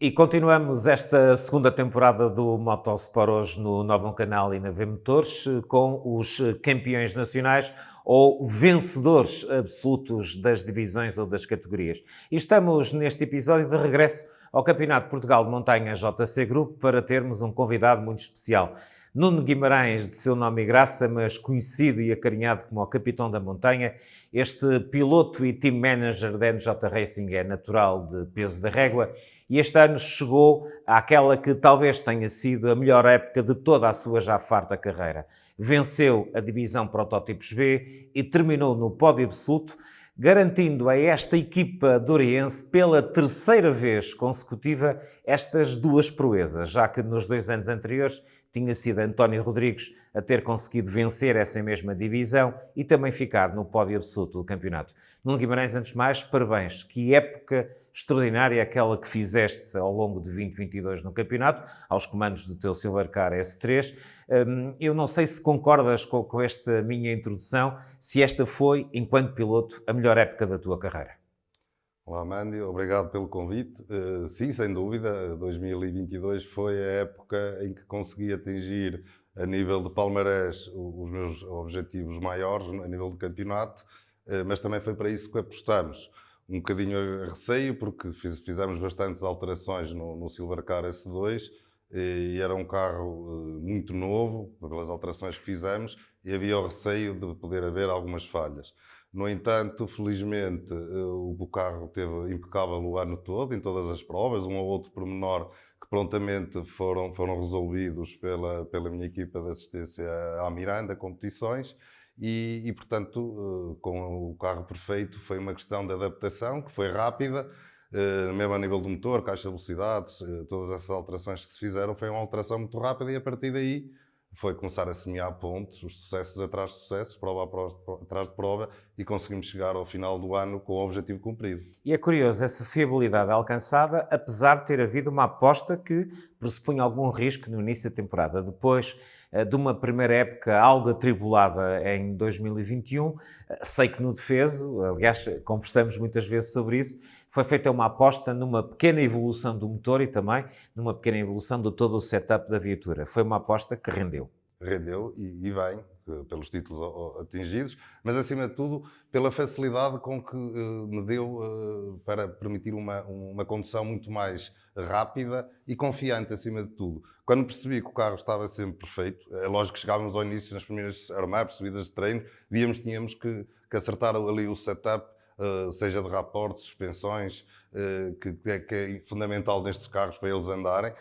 E continuamos esta segunda temporada do Motosport hoje no Novo Canal e na V Motores com os campeões nacionais ou vencedores absolutos das divisões ou das categorias. E estamos neste episódio de regresso ao Campeonato de Portugal de Montanha JC Group para termos um convidado muito especial. Nuno Guimarães, de seu nome e graça, mas conhecido e acarinhado como o Capitão da Montanha, este piloto e team manager da NJ Racing é natural de Peso da Régua e este ano chegou àquela que talvez tenha sido a melhor época de toda a sua já farta carreira. Venceu a divisão Protótipos B e terminou no pódio absoluto, garantindo a esta equipa doriense pela terceira vez consecutiva estas duas proezas, já que nos 2 anos anteriores tinha sido António Rodrigues a ter conseguido vencer essa mesma divisão e também ficar no pódio absoluto do campeonato. Nuno Guimarães, antes de mais, parabéns. Que época extraordinária aquela que fizeste ao longo de 2022 no campeonato, aos comandos do teu Silvercar S3. Eu não sei se concordas com esta minha introdução, se esta foi, enquanto piloto, a melhor época da tua carreira. Olá, Mandy, obrigado pelo convite. Sim, sem dúvida, 2022 foi a época em que consegui atingir, a nível de palmarés, os meus objetivos maiores, a nível de campeonato, mas também foi para isso que apostamos. Um bocadinho a receio, porque fizemos bastantes alterações no Silvercar S2 e era um carro muito novo, pelas alterações que fizemos, e havia o receio de poder haver algumas falhas. No entanto, felizmente, o carro teve impecável o ano todo, em todas as provas, um ou outro pormenor que prontamente foram resolvidos pela minha equipa de assistência à Miranda, competições, e portanto, com o carro perfeito, foi uma questão de adaptação, que foi rápida, mesmo a nível do motor, caixa de velocidades, todas essas alterações que se fizeram, foi uma alteração muito rápida e a partir daí foi começar a semear pontos, os sucessos atrás de sucessos, prova atrás de prova, e conseguimos chegar ao final do ano com o objetivo cumprido. E é curioso essa fiabilidade alcançada, apesar de ter havido uma aposta que pressupunha algum risco no início da temporada. Depois de uma primeira época algo atribulada em 2021, sei que no defeso, aliás, conversamos muitas vezes sobre isso, foi feita uma aposta numa pequena evolução do motor e também numa pequena evolução de todo o setup da viatura. Foi uma aposta que rendeu. Rendeu e bem, pelos títulos atingidos, mas acima de tudo pela facilidade com que me deu para permitir uma condução muito mais rápida e confiante acima de tudo. Quando percebi que o carro estava sempre perfeito, é lógico que chegávamos ao início nas primeiras armaps, subidas de treino, tínhamos que acertar ali o setup, seja de raportes, suspensões, que é fundamental nestes carros para eles andarem.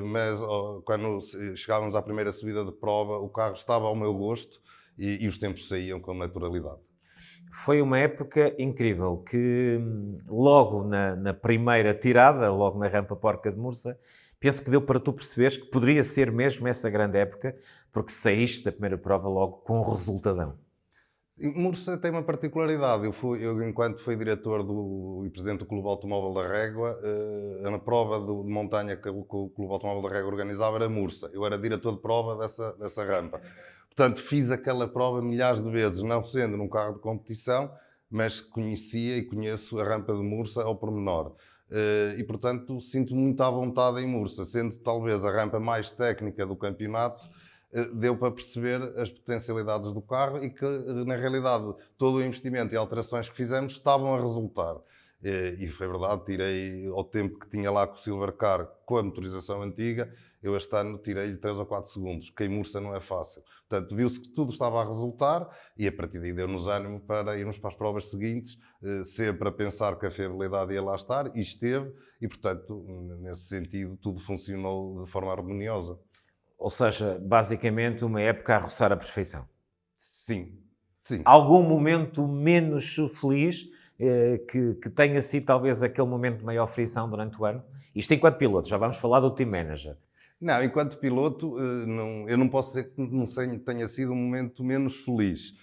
Mas quando chegávamos à primeira subida de prova, o carro estava ao meu gosto e os tempos saíam com naturalidade. Foi uma época incrível que logo na primeira tirada, logo na rampa Porca de Mursa, penso que deu para tu perceberes que poderia ser mesmo essa grande época, porque saíste da primeira prova logo com um resultadão. Mursa tem uma particularidade. Eu enquanto fui diretor e presidente do Clube Automóvel da Régua, na prova de montanha que o Clube Automóvel da Régua organizava era Mursa. Eu era diretor de prova dessa rampa. Portanto, fiz aquela prova milhares de vezes, não sendo num carro de competição, mas conhecia e conheço a rampa de Mursa ao pormenor. E, portanto, sinto-me muito à vontade em Mursa, sendo talvez a rampa mais técnica do campeonato. Deu para perceber as potencialidades do carro e que, na realidade, todo o investimento e alterações que fizemos estavam a resultar. E foi verdade, tirei ao tempo que tinha lá com o Silvercar, com a motorização antiga, eu este ano tirei-lhe 3 ou 4 segundos, que em Mursa não é fácil. Portanto, viu-se que tudo estava a resultar e a partir daí deu-nos ânimo para irmos para as provas seguintes, sempre a pensar que a fiabilidade ia lá estar, e esteve, e portanto, nesse sentido, tudo funcionou de forma harmoniosa. Ou seja, basicamente uma época a roçar a perfeição. Sim, sim. Algum momento menos feliz que tenha sido talvez aquele momento de maior frição durante o ano? Isto enquanto piloto, já vamos falar do team manager. Não, enquanto piloto, eu não posso dizer que tenha sido um momento menos feliz.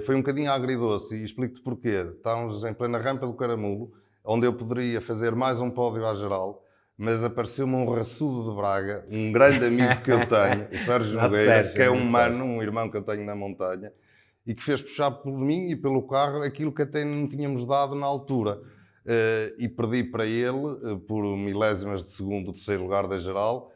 Foi um bocadinho agridoce e explico-te porquê. Estávamos em plena rampa do Caramulo, onde eu poderia fazer mais um pódio à geral, mas apareceu-me um raçudo de Braga, um grande amigo que eu tenho, o Sérgio Nogueira, que é um mano, um irmão que eu tenho na montanha, e que fez puxar por mim e pelo carro aquilo que até não tínhamos dado na altura. e perdi para ele por milésimas de segundo o terceiro lugar da geral,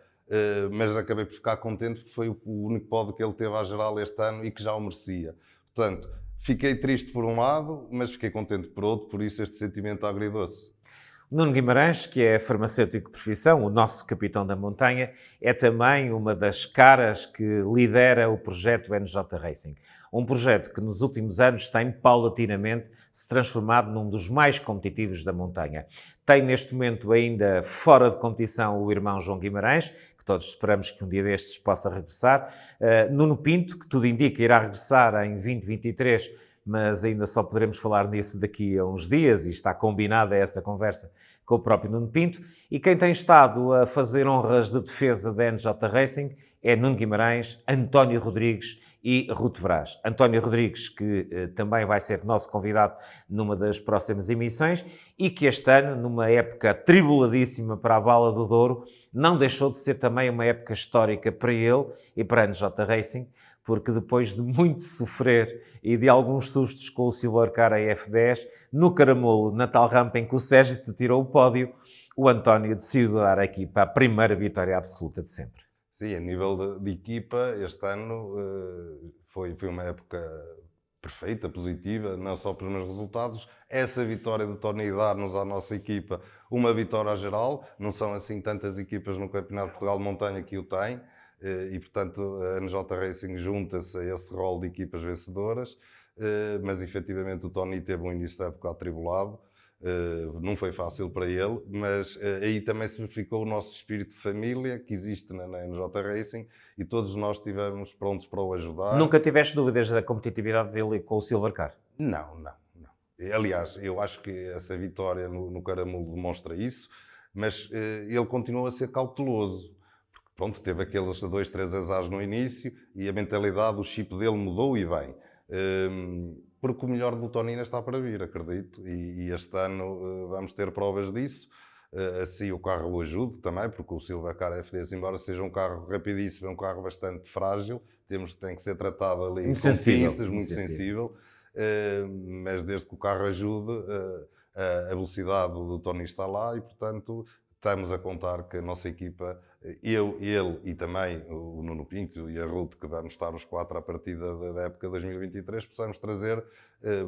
mas acabei por ficar contente porque foi o único pódio que ele teve à geral este ano e que já o merecia. Portanto, fiquei triste por um lado, mas fiquei contente por outro, por isso este sentimento agridoce. Nuno Guimarães, que é farmacêutico de profissão, o nosso capitão da montanha, é também uma das caras que lidera o projeto NJ Racing. Um projeto que nos últimos anos tem paulatinamente se transformado num dos mais competitivos da montanha. Tem neste momento ainda fora de competição o irmão João Guimarães, que todos esperamos que um dia destes possa regressar. Nuno Pinto, que tudo indica irá regressar em 2023, mas ainda só poderemos falar nisso daqui a uns dias e está combinada essa conversa com o próprio Nuno Pinto. E quem tem estado a fazer honras de defesa da NJ Racing é Nuno Guimarães, António Rodrigues e Ruth Braz. António Rodrigues, que também vai ser nosso convidado numa das próximas emissões e que este ano, numa época tribuladíssima para a Bala do Douro, não deixou de ser também uma época histórica para ele e para a NJ Racing, porque depois de muito sofrer e de alguns sustos com o Silvercar F10, no Caramulo, na tal rampa em que o Sérgio te tirou o pódio, o António decidiu dar à equipa a primeira vitória absoluta de sempre. Sim, a nível de equipa, este ano foi uma época perfeita, positiva, não só pelos meus resultados. Essa vitória do Tony dar-nos à nossa equipa uma vitória geral. Não são assim tantas equipas no Campeonato de Portugal de Montanha que o têm. E, portanto, a NJ Racing junta-se a esse rol de equipas vencedoras, mas, efetivamente, o Tony teve um início da época atribulado, não foi fácil para ele, mas aí também se verificou o nosso espírito de família que existe na NJ Racing e todos nós estivemos prontos para o ajudar. Nunca tiveste dúvidas da competitividade dele com o Silvercar? Não. Aliás, eu acho que essa vitória no Caramulo demonstra isso, mas ele continua a ser cauteloso. Pronto, teve aqueles 2, 3 azares no início e a mentalidade, o chip dele mudou e bem. Porque o melhor do Tony ainda está para vir, acredito. E este ano vamos ter provas disso. Assim o carro o ajude também, porque o Silvercar F10, embora seja um carro rapidíssimo, é um carro bastante frágil, tem que ser tratado ali muito com sensível, pinças, muito sensível. Mas desde que o carro ajude, a velocidade do Tony está lá e, portanto, estamos a contar que a nossa equipa, ele e também o Nuno Pinto e a Ruth, que vamos estar os 4 a partir da época 2023, possamos trazer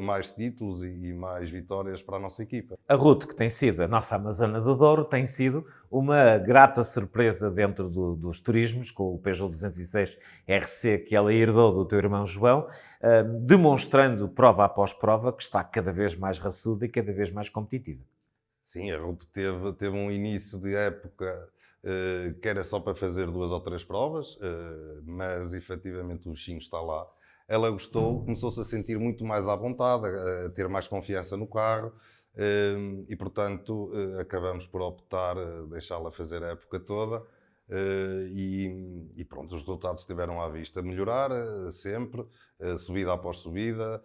mais títulos e mais vitórias para a nossa equipa. A Ruth, que tem sido a nossa Amazona do Douro, tem sido uma grata surpresa dentro dos turismos, com o Peugeot 206 RC que ela herdou do teu irmão João, demonstrando prova após prova que está cada vez mais raçuda e cada vez mais competitiva. Sim, a Ruth teve um início de época que era só para fazer 2 ou 3 provas, mas efetivamente o bichinho está lá. Ela gostou, começou-se a sentir muito mais à vontade, a ter mais confiança no carro e, portanto, acabamos por optar deixá-la fazer a época toda e pronto, os resultados estiveram à vista. Melhorar sempre, subida após subida.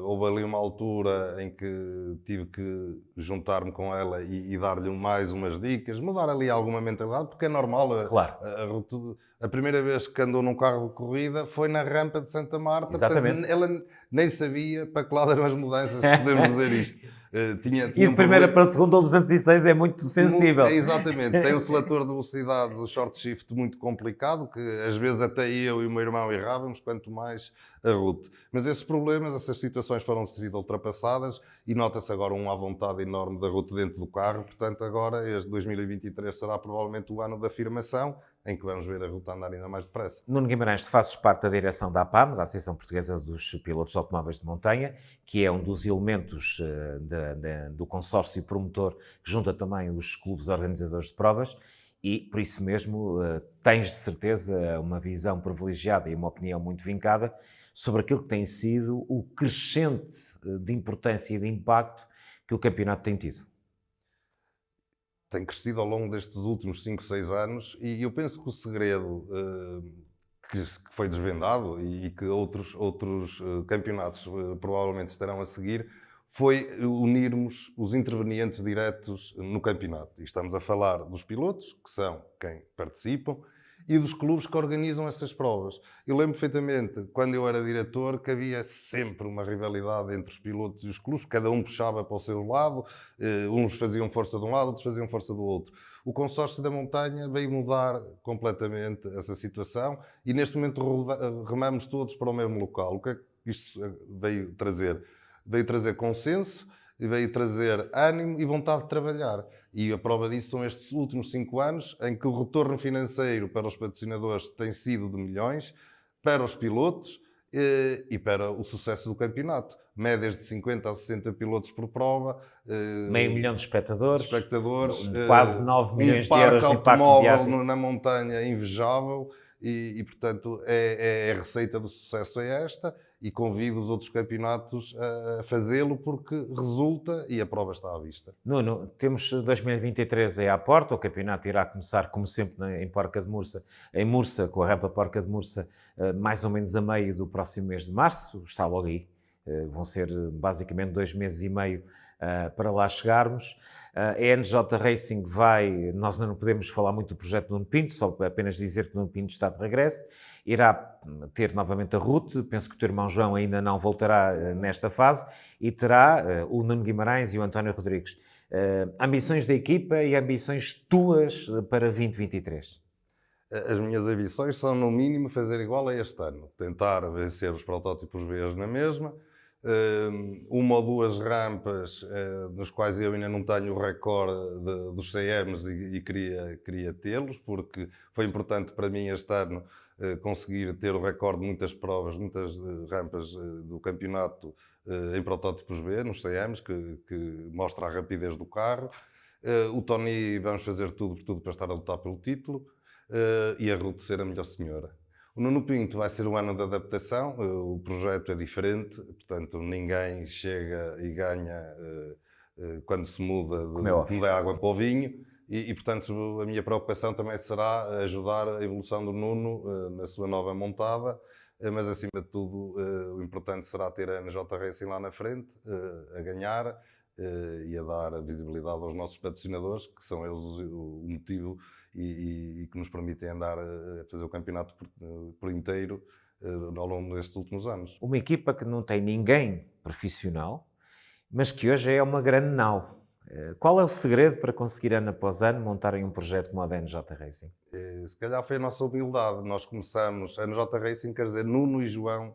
Houve ali uma altura em que tive que juntar-me com ela e dar-lhe mais umas dicas, mudar ali alguma mentalidade, porque é normal. Claro. A primeira vez que andou num carro de corrida foi na rampa de Santa Marta. Exatamente. Portanto, ela nem sabia para que lado eram as mudanças, podemos dizer isto. Tinha E de primeira para a segunda, o 206 é muito sensível. Exatamente. Tem o seletor de velocidades, o short shift muito complicado, que às vezes até eu e o meu irmão errávamos, quanto mais a Ruth. Mas esses problemas, essas situações foram sido ultrapassadas e nota-se agora uma vontade enorme da Ruth dentro do carro. Portanto, agora, este 2023 será provavelmente o ano da afirmação, em que vamos ver a Ruth andar ainda mais depressa. Nuno Guimarães, tu fazes parte da direção da APAM, da Associação Portuguesa dos Pilotos Automóveis de Montanha, que é um dos elementos do consórcio promotor que junta também os clubes organizadores de provas e, por isso mesmo, tens de certeza uma visão privilegiada e uma opinião muito vincada sobre aquilo que tem sido o crescente de importância e de impacto que o campeonato tem tido. Tem crescido ao longo destes últimos 5, 6 anos e eu penso que o segredo que foi desvendado e que outros campeonatos provavelmente estarão a seguir foi unirmos os intervenientes diretos no campeonato. E estamos a falar dos pilotos, que são quem participam, e dos clubes que organizam essas provas. Eu lembro perfeitamente, quando eu era diretor, que havia sempre uma rivalidade entre os pilotos e os clubes, cada um puxava para o seu lado, uns faziam força de um lado, outros faziam força do outro. O consórcio da montanha veio mudar completamente essa situação e neste momento remamos todos para o mesmo local. O que é que isto veio trazer? Veio trazer consenso, veio trazer ânimo e vontade de trabalhar. E a prova disso são estes últimos 5 anos, em que o retorno financeiro para os patrocinadores tem sido de milhões, para os pilotos e para o sucesso do campeonato. Médias de 50 a 60 pilotos por prova. Meio milhão de espectadores, quase 9 milhões de euros de impacto automóvel mediático. na montanha invejável e portanto, a receita do sucesso é esta. E convido os outros campeonatos a fazê-lo porque resulta e a prova está à vista. Nuno, temos 2023 aí à porta, o campeonato irá começar, como sempre, em Porca de Mursa, em Mursa, com a rampa Porca de Mursa, mais ou menos a meio do próximo mês de março, está logo aí. Vão ser basicamente 2 meses e meio para lá chegarmos. A NJ Racing nós não podemos falar muito do projeto de Nuno Pinto, só apenas dizer que Nuno Pinto está de regresso, irá ter novamente a Ruth, penso que o teu irmão João ainda não voltará nesta fase, e terá o Nuno Guimarães e o António Rodrigues. Ambições da equipa e ambições tuas para 2023? As minhas ambições são, no mínimo, fazer igual a este ano. Tentar vencer os protótipos B na mesma. 1 ou 2 rampas nos quais eu ainda não tenho o recorde dos CMs e queria tê-los, porque foi importante para mim este ano conseguir ter o recorde de muitas provas, muitas rampas do campeonato em protótipos B, nos CMs, que mostra a rapidez do carro. O Tony, vamos fazer tudo por tudo para estar a lutar pelo título e a Ruth ser a melhor senhora. O Nuno Pinto vai ser um ano de adaptação, o projeto é diferente, portanto ninguém chega e ganha quando se muda da água para o vinho e portanto a minha preocupação também será ajudar a evolução do Nuno na sua nova montada, mas acima de tudo o importante será ter a NJ Racing lá na frente, a ganhar e a dar visibilidade aos nossos patrocinadores, que são eles o motivo e que nos permitem andar a fazer o campeonato por inteiro ao longo destes últimos anos. Uma equipa que não tem ninguém profissional, mas que hoje é uma grande nau. Qual é o segredo para conseguir, ano após ano, montarem um projeto como a da NJ Racing? Se calhar foi a nossa humildade. Nós começamos, a NJ Racing quer dizer Nuno e João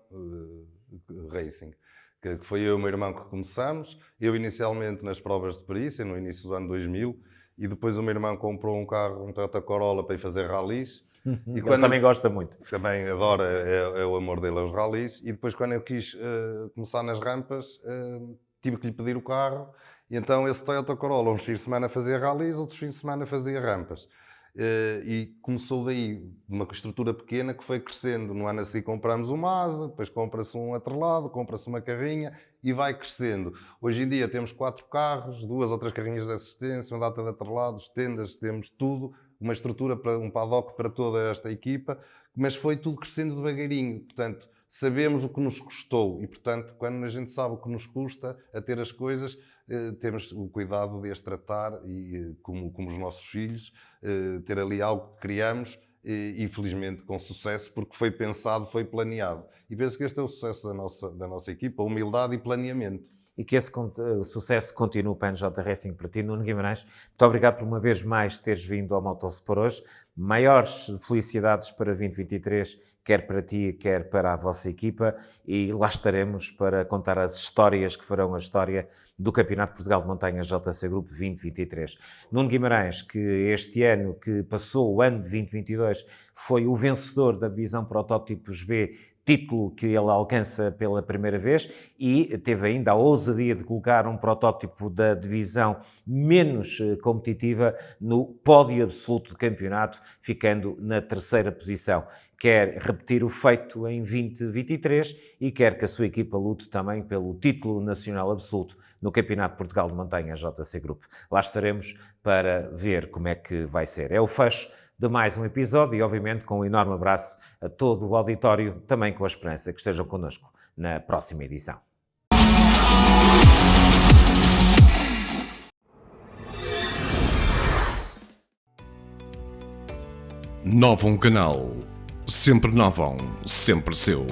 Racing, que foi eu e o meu irmão que começamos. Eu inicialmente nas provas de perícia, no início do ano 2000, e depois o meu irmão comprou um carro, um Toyota Corolla, para ir fazer ralis. E ele também gosta muito. Também adora, é o amor dele aos ralis. E depois, quando eu quis começar nas rampas, tive que lhe pedir o carro. E então esse Toyota Corolla, uns fins de semana fazia ralis, outros fins de semana fazia rampas. E começou daí uma estrutura pequena que foi crescendo. No ano a seguir compramos um Mazda, depois compra-se um atrelado, compra-se uma carrinha e vai crescendo. Hoje em dia temos 4 carros, 2 ou 3 carrinhas de assistência, uma data de atrelados, tendas, temos tudo, uma estrutura para um paddock para toda esta equipa, mas foi tudo crescendo devagarinho. Portanto, sabemos o que nos custou e, portanto, quando a gente sabe o que nos custa a ter as coisas, temos o cuidado de as tratar e, como os nossos filhos, ter ali algo que criamos e felizmente com sucesso, porque foi pensado, foi planeado. E penso que este é o sucesso da nossa equipa, humildade e planeamento. E que esse sucesso continue para a NJ Racing, para ti, Nuno Guimarães. Muito obrigado por uma vez mais teres vindo ao Motosport hoje. Maiores felicidades para 2023, quer para ti, quer para a vossa equipa, e lá estaremos para contar as histórias que farão a história do Campeonato de Portugal de Montanha JC Group 2023. Nuno Guimarães, que este ano que passou, o ano de 2022, foi o vencedor da divisão Protótipos B, título que ele alcança pela primeira vez, e teve ainda a ousadia de colocar um protótipo da divisão menos competitiva no pódio absoluto do campeonato, ficando na 3ª posição. Quer repetir o feito em 2023 e quer que a sua equipa lute também pelo título nacional absoluto no Campeonato de Portugal de Montanha JC Group. Lá estaremos para ver como é que vai ser. É o fecho de mais um episódio e, obviamente, com um enorme abraço a todo o auditório, também com a esperança que estejam connosco na próxima edição. Novum Canal. Sempre novum, sempre seu.